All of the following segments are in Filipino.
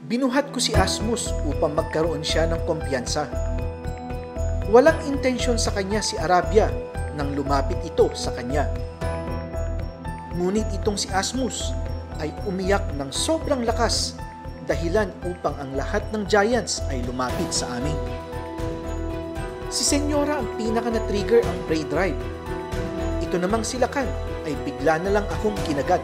Binuhat ko si Asmus upang magkaroon siya ng kumpiyansa. Walang intensyon sa kanya si Arabia nang lumapit ito sa kanya. Ngunit itong si Asmus ay umiyak ng sobrang lakas, dahilan upang ang lahat ng giants ay lumapit sa amin. Si Senyora ang pinaka na-trigger ang prey drive. Ito namang si Lakan ay bigla na lang akong kinagat.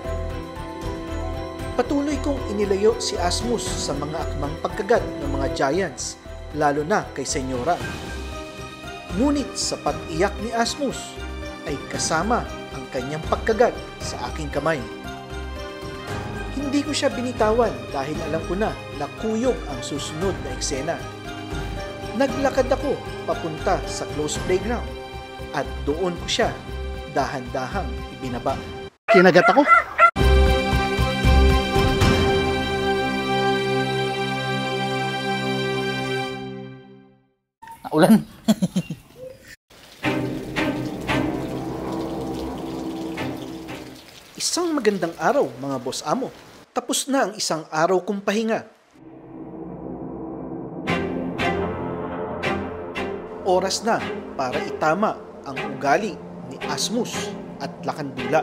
Patuloy kong inilayo si Asmus sa mga akmang pagkagat ng mga giants, lalo na kay Senyora. Ngunit sa pag-iyak ni Asmus ay kasama ang kanyang pagkagat sa aking kamay. Hindi ko siya binitawan dahil alam ko na kuyog ang susunod na eksena. Naglakad ako papunta sa closed playground at doon ko siya dahan-dahang ibinaba. Kinagat ako. Ulan. Isang magandang araw, mga boss amo. Tapos na ang isang araw kong pahinga. Oras na para itama ang ugali ni Asmus at Lakandula.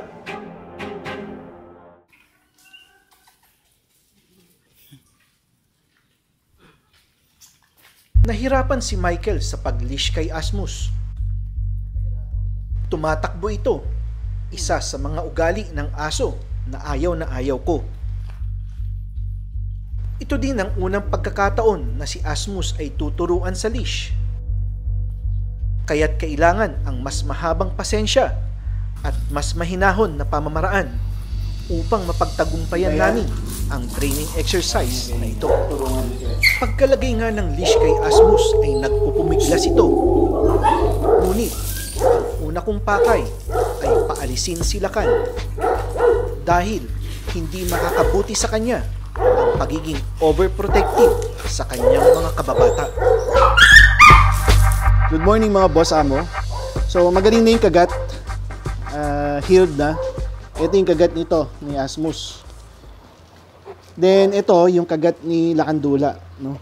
Nahirapan si Michael sa pag-leash kay Asmus. Tumatakbo ito, isa sa mga ugali ng aso na ayaw ko. Ito din ang unang pagkakataon na si Asmus ay tuturuan sa leash. Kaya't kailangan ang mas mahabang pasensya at mas mahinahon na pamamaraan upang mapagtagumpayan namin ang training exercise na ito. Pagkalagay nga ng leash kay Asmus ay nagpupumiglas ito. Ngunit ang una kong pakay ay paalisin si Lakan dahil hindi makakabuti sa kanya ang pagiging overprotective sa kanyang mga kababata. Good morning mga boss amo. So magaling na yung kagat. Healed na. Ito yung kagat nito ni Asmus. Then ito yung kagat ni Lakandula, no?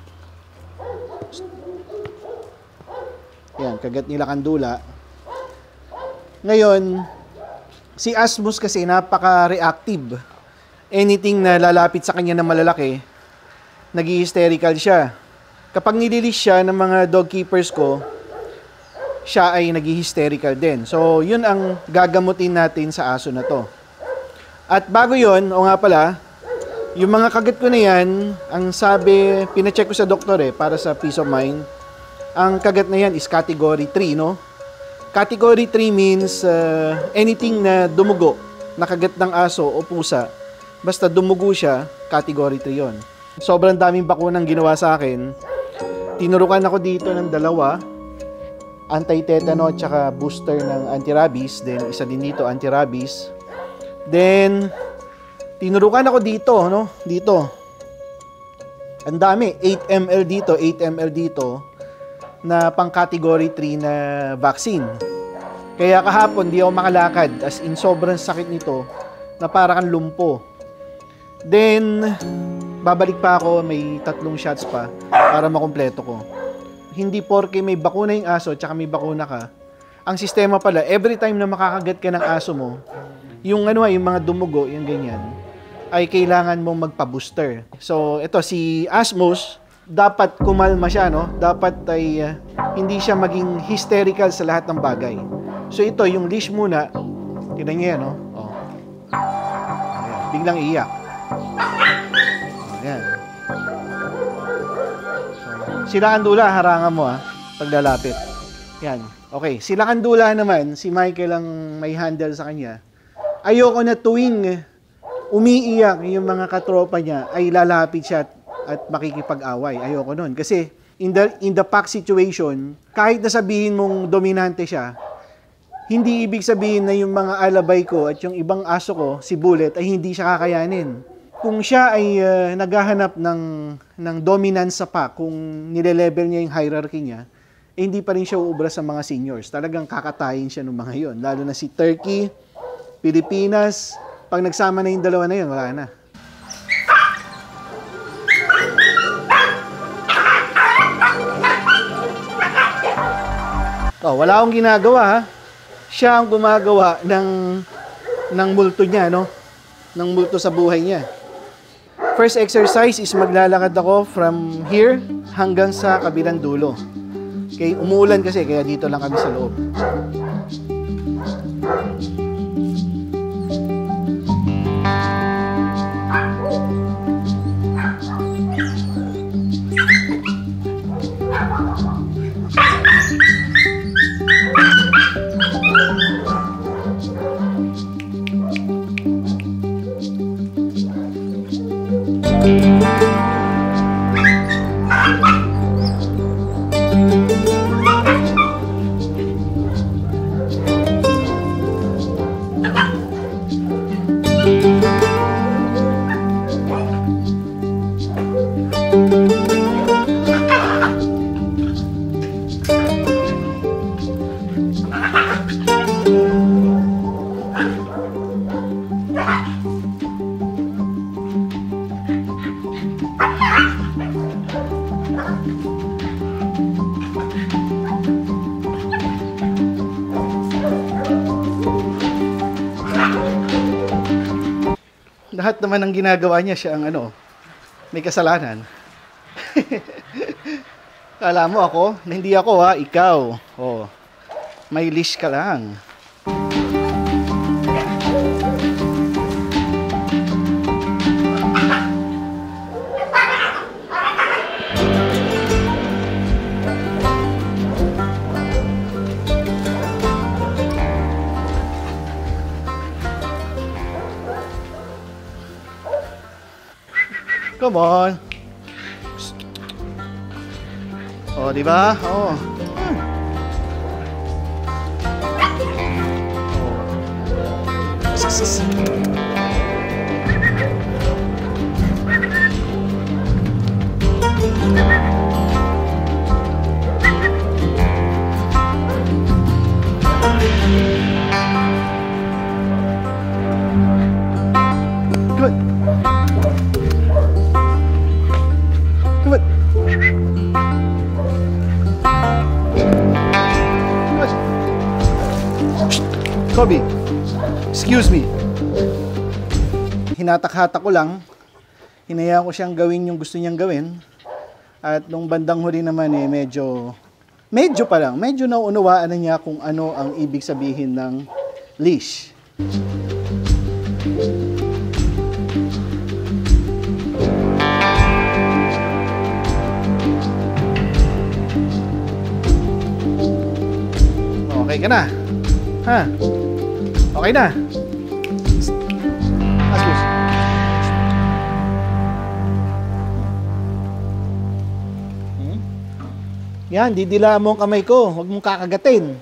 Yan, kagat ni Lakandula. Ngayon, si Asmus kasi napaka-reactive. Anything na lalapit sa kanya na malalaki, nag-hysterical siya. Kapag nililis siya ng mga dog keepers ko, siya ay nag-hysterical din. So, yun ang gagamutin natin sa aso na to. At bago yun, o nga pala, yung mga kagat ko na yan, ang sabi, pinacheck ko sa doktor para sa peace of mind, ang kagat na yan is category 3, no? Category 3 means anything na dumugo, nakagat ng aso o pusa, basta dumugo siya, category 3 yon. Sobrang daming bakunang ginawa sa akin. Tinurukan ako dito ng 2, anti-tetano at saka booster ng anti-rabies. Then, isa din dito, anti-rabies. Then, tinurukan ako dito, no? Dito. Ang dami. 8 ml dito, 8 ml dito na pang category 3 na vaccine. Kaya kahapon, di ako makalakad. As in, sobrang sakit nito na para kang lumpo. Then, babalik pa ako. May 3 shots pa para makumpleto ko. Hindi porke may bakuna yung aso tsaka may bakuna ka. Ang sistema pala, every time na makakagat ka ng aso mo, yung yung mga dumugo, yung ganyan, ay kailangan mong magpa-booster. So, ito si Asmus, dapat kumalma siya, no? Dapat ay hindi siya maging hysterical sa lahat ng bagay. So, ito, yung leash muna, tignan niyo yan, no? Oh. Ayan, biglang iiyak. Ayan. Si Lakandula, harangan mo paglalapit. Yan. Okay, si Lakandula naman, si Michael ang may handle sa kanya. Ayoko na tuwing umiiyak yung mga katropa niya ay lalapit siya at makikipag-away. Ayoko nun. Kasi in the pack situation, kahit na sabihin mong dominante siya, hindi ibig sabihin na yung mga alabay ko at yung ibang aso ko, si Bullet, ay hindi siya kakayanin. Kung siya ay naghahanap ng dominance sa pack, kung nile-level niya yung hierarchy niya, hindi pa rin siya uubra sa mga seniors. Talagang kakatayin siya ng mga yon. Lalo na si Turkey, Pilipinas, pag nagsama na yung dalawa na yun, wala na. Oh, wala akong ginagawa ha. Siya ang gumagawa ng multo niya, no? Ng multo sa buhay niya. First exercise is maglalakad ako from here hanggang sa kabilang dulo. Okay, umuulan kasi kaya dito lang kami sa loob. Lahat naman ng ginagawa niya, siya ang may kasalanan. Kala mo ako? Hindi ako ha, ikaw. Oh, may leash ka lang. Come on. Oh, di ba? Oh. Good. Good. Kobe, excuse me. Hinatak-hatak ko lang. Hinayaan ko siyang gawin yung gusto niyang gawin. At nung bandang huli naman medyo nauunawaan na niya kung ano ang ibig sabihin ng leash. Okay ka na? Ha? Okay na? Asmus. Yan, didila mo ang kamay ko. Huwag mong kakagatin.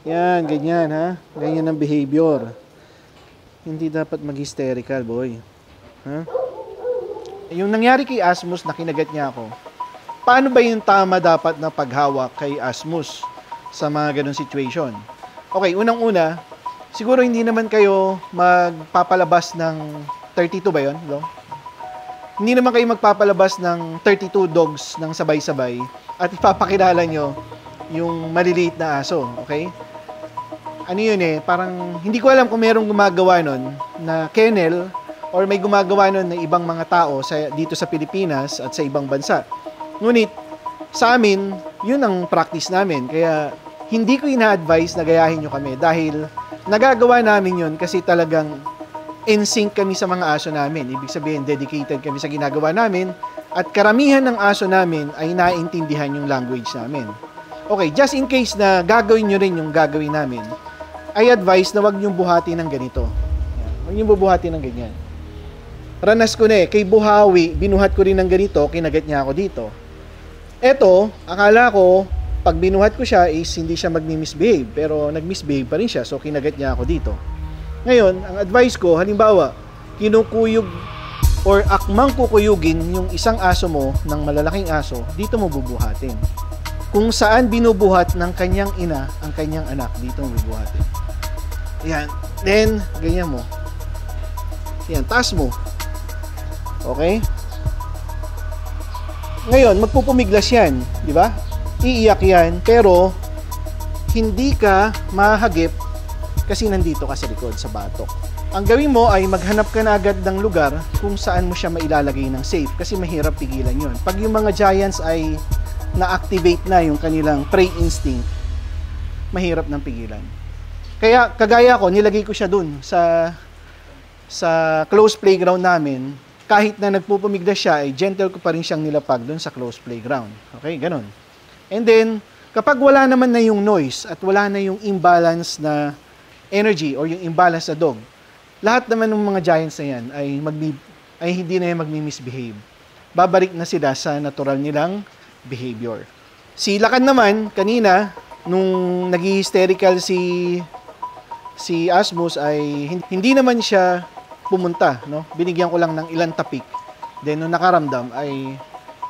Yan, ganyan ha. Ganyan ang behavior. Hindi dapat mag-hysterical, boy. Ha? Yung nangyari kay Asmus na kinagat niya ako, paano ba yung tama dapat na paghawak kay Asmus sa mga ganong situation? Okay, unang-una, siguro hindi naman kayo magpapalabas ng 32 ba yun? No? Hindi naman kayo magpapalabas ng 32 dogs ng sabay-sabay at ipapakilala nyo yung maliliit na aso, okay? Ano yun parang hindi ko alam kung merong gumagawa nun na kennel or may gumagawa nun na ibang mga tao dito sa Pilipinas at sa ibang bansa. Ngunit, sa amin, yun ang practice namin. Kaya, hindi ko ina-advise na gayahin nyo kami dahil nagagawa namin yun kasi talagang in sync kami sa mga aso namin. Ibig sabihin, dedicated kami sa ginagawa namin at karamihan ng aso namin ay naiintindihan yung language namin. Okay, just in case na gagawin nyo rin yung gagawin namin, I advise na wag nyo buhati ng ganito. Wag nyo bubuhati ng ganyan. Ranas ko na kay Buhawi, binuhat ko rin ng ganito, kinagat niya ako dito. Eto, akala ko, pag binuhat ko siya is hindi siya mag-misbehave, pero nag-misbehave pa rin siya, so kinagat niya ako dito. Ngayon, ang advice ko, halimbawa, kinukuyog or akmang kukuyugin yung isang aso mo ng malalaking aso, dito mo bubuhatin. Kung saan binubuhat ng kanyang ina ang kanyang anak, dito mo bubuhatin. Yan. Then, ganyan mo. Yan, taas mo. Okay? Ngayon, magpupumiglas yan, di ba? Iiyak yan, pero hindi ka mahagip kasi nandito ka sa likod sa batok. Ang gawin mo ay maghanap ka na agad ng lugar kung saan mo siya mailalagay ng safe kasi mahirap pigilan yon. Pag yung mga giants ay na-activate na yung kanilang prey instinct, mahirap nang pigilan. Kaya kagaya ko, nilagay ko siya dun sa close playground namin. Kahit na nagpupumigdas siya, ay gentle ko pa rin siyang nilapag dun sa close playground. Okay, ganun. And then, kapag wala naman na yung noise at wala na yung imbalance na energy or yung imbalance na dog, lahat naman ng mga giants na yan ay hindi na yan magmi-misbehave. Babalik na sila sa natural nilang behavior. Si Lakan naman, kanina, nung nag-hysterical si Asmus ay hindi naman siya pumunta, no? Binigyan ko lang ng ilang tapik. Then nung nakaramdam ay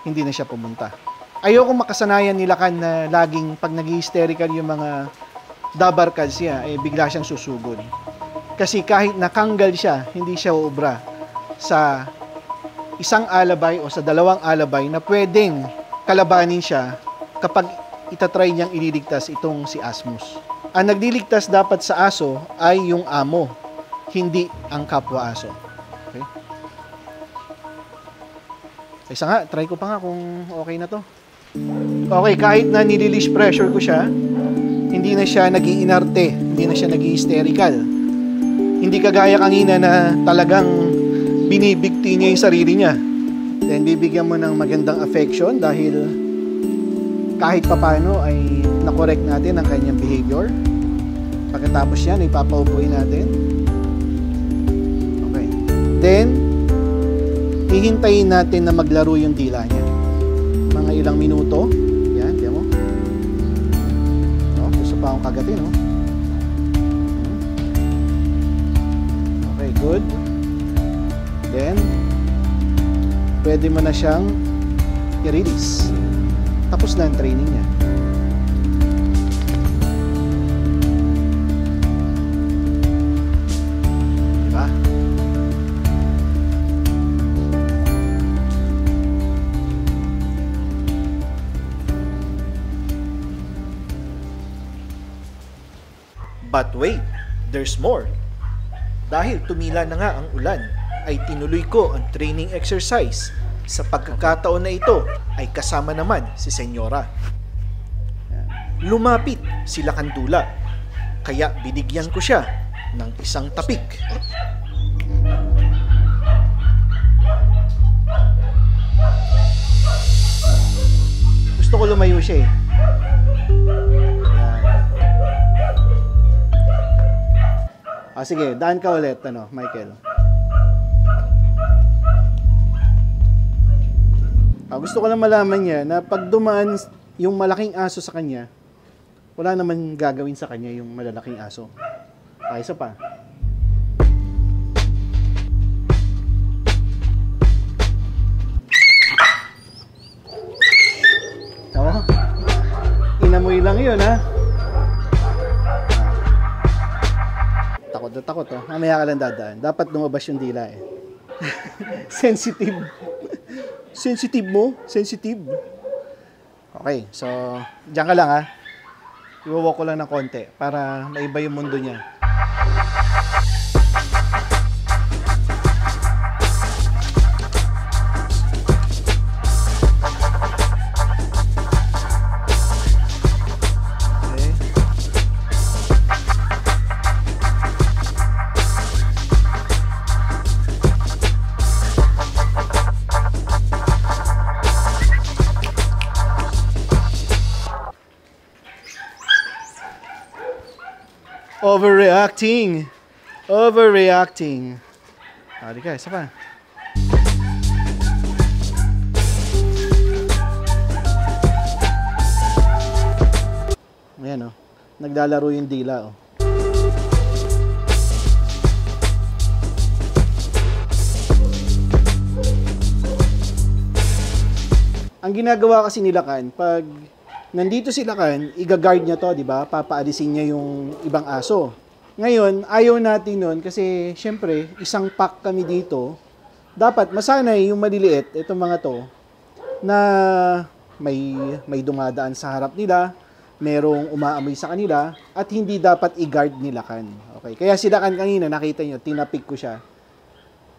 hindi na siya pumunta. Ayoko makasanayan ni Lakan na laging pag nag-hysterical yung mga dabarkads siya, ay bigla siyang susugod. Kasi kahit nakanggal siya, hindi siya uubra sa isang alabay o sa dalawang alabay na pwedeng kalabanin siya kapag itatry niyang ililigtas itong si Asmus. Ang nagliligtas dapat sa aso ay yung amo, hindi ang kapwa aso. Okay? Isa nga, try ko pa nga kung okay na to. Okay, kahit na nililish pressure ko siya, hindi na siya nag-iinarte, hindi na siya nag-hysterical. Hindi kagaya kanina na talagang binibigti niya yung sarili niya. Then bibigyan mo ng magandang affection dahil kahit papano ay nakorek natin ang kanyang behavior. Pagkatapos yan, ipapaupuin natin. Okay. Then, hihintayin natin na maglaro yung dila niya. Mga ilang minuto. Yan, diyan mo. No, gusto pa akong kagatin, no? Okay, good. Then, pwede mo na siyang i-release. Tapos na ang training niya. Diba? But wait, there's more. Dahil tumila na nga ang ulan, ay tinuloy ko ang training exercise. Sa pagkakataon na ito ay kasama naman si Senyora. Lumapit sila Kandula, kaya binigyan ko siya ng isang tapik. Gusto ko lumayo siya eh. Yan. Sige, daan ka ulit, Michael. Gusto ko lang malaman niya na pag dumaan yung malaking aso sa kanya, wala naman gagawin sa kanya yung malalaking aso. Isa pa. Oo. Inamoy lang yun, ha? Takot na takot, oh. Mamaya ka lang dadaan. Dapat lumabas yung dila, eh. Sensitive. Sensitive mo? Sensitive. Okay, so, diyan ka lang, ha? Iwawalk ko lang ng konti para maiba yung mundo niya. Overreacting. Overreacting. Halika, isa pa. Ayan, oh. Naglalaro yung dila, oh. Ang ginagawa kasi nila Kan, pag nandito sila Kan, i-guard niya to, di ba? Papaalisin niya yung ibang aso. Ngayon, ayaw natin nun kasi syempre, isang pack kami dito. Dapat masanay yung maliliit, itong mga to, na may dumadaan sa harap nila, merong umaamoy sa kanila at hindi dapat i-guard ni Lakan. Okay? Kaya si Lakan kanina, nakita nyo, tinapik ko siya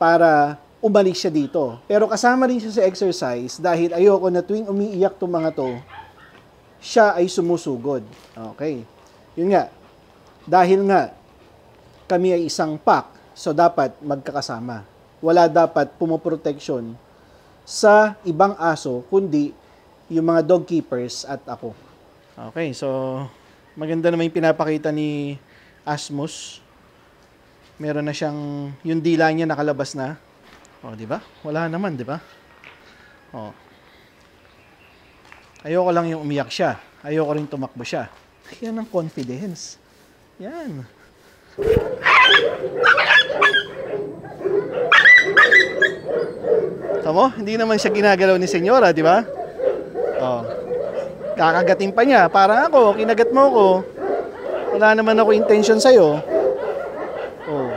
para umalis siya dito. Pero kasama rin siya sa exercise dahil ayoko na tuwing umiiyak itong mga to, siya ay sumusugod. Okay. Yun nga. Dahil nga, kami ay isang pack, so dapat magkakasama. Wala dapat pumoproteksyon sa ibang aso, kundi yung mga dog keepers at ako. Okay, so maganda naman yung pinapakita ni Asmus. Meron na siyang, yung dila niya nakalabas na. O, di ba? Wala naman, di ba? O. Ayoko lang yung umiyak siya. Ayoko rin tumakbo siya. Yan ang confidence. Yan. Tamo, hindi naman siya ginagalaw ni Senyora, di ba? Oh. Kakagatin pa niya. Parang ako, kinagat mo ko. Wala naman ako intention sa'yo. Oh.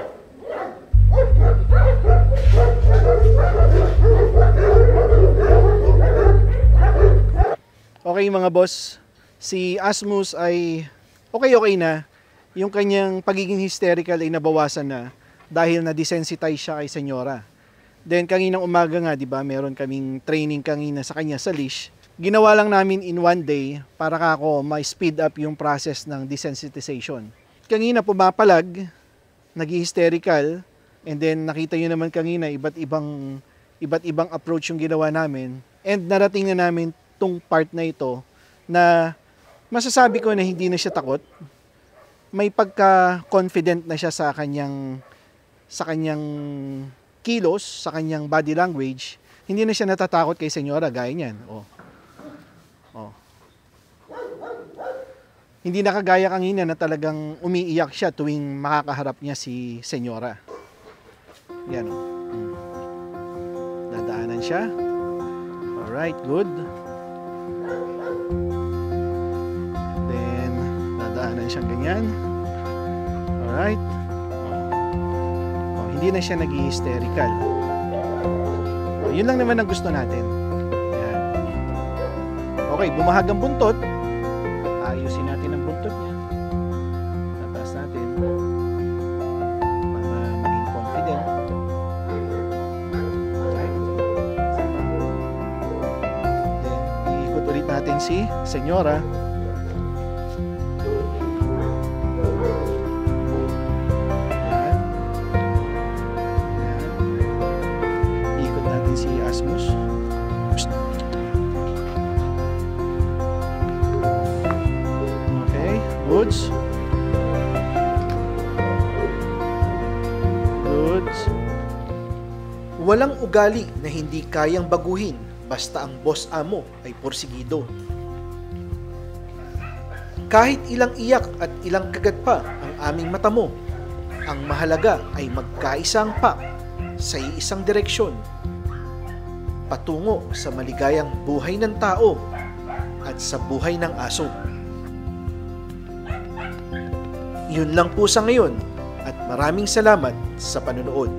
Okay mga boss, si Asmus ay okay na. Yung kanyang pagiging hysterical ay nabawasan na dahil na-desensitize siya kay Senyora. Then kaninang umaga nga, 'di ba, meron kaming training kanina sa kanya sa leash. Ginawa lang namin in one day para kako ma-speed up yung process ng desensitization. Kanina pumapalag, nag-hysterical, and then nakita niyo naman kanina iba't ibang approach yung ginawa namin. And narating na namin tong part na ito na masasabi ko na hindi na siya takot. May pagka-confident na siya sa kanyang kilos, sa kanyang body language. Hindi na siya natatakot kay Senyora, gaya niyan. Oh. Hindi na kagaya kanina na talagang umiiyak siya tuwing makakaharap niya si Senyora. Yan. Dadaanan siya. Alright, good. Then, dadaanan siyang ganyan. Alright. Hindi na siya nag-hysterical. Yun lang naman ang gusto natin. Yan. Okay, bumahag ang buntot. Ayusin natin ang buntot niya. Tataas natin. Para maging confident. Okay. Then, iikot ulit natin si Senyora. Si Asmus. Okay, goods. Goods. Walang ugali na hindi kayang baguhin basta ang boss amo ay porsigido. Kahit ilang iyak at ilang kagat pa ang aming mata mo, ang mahalaga ay magkaisang pack sa iisang direksyon patungo sa maligayang buhay ng tao at sa buhay ng aso. Yun lang po sa ngayon at maraming salamat sa panonood.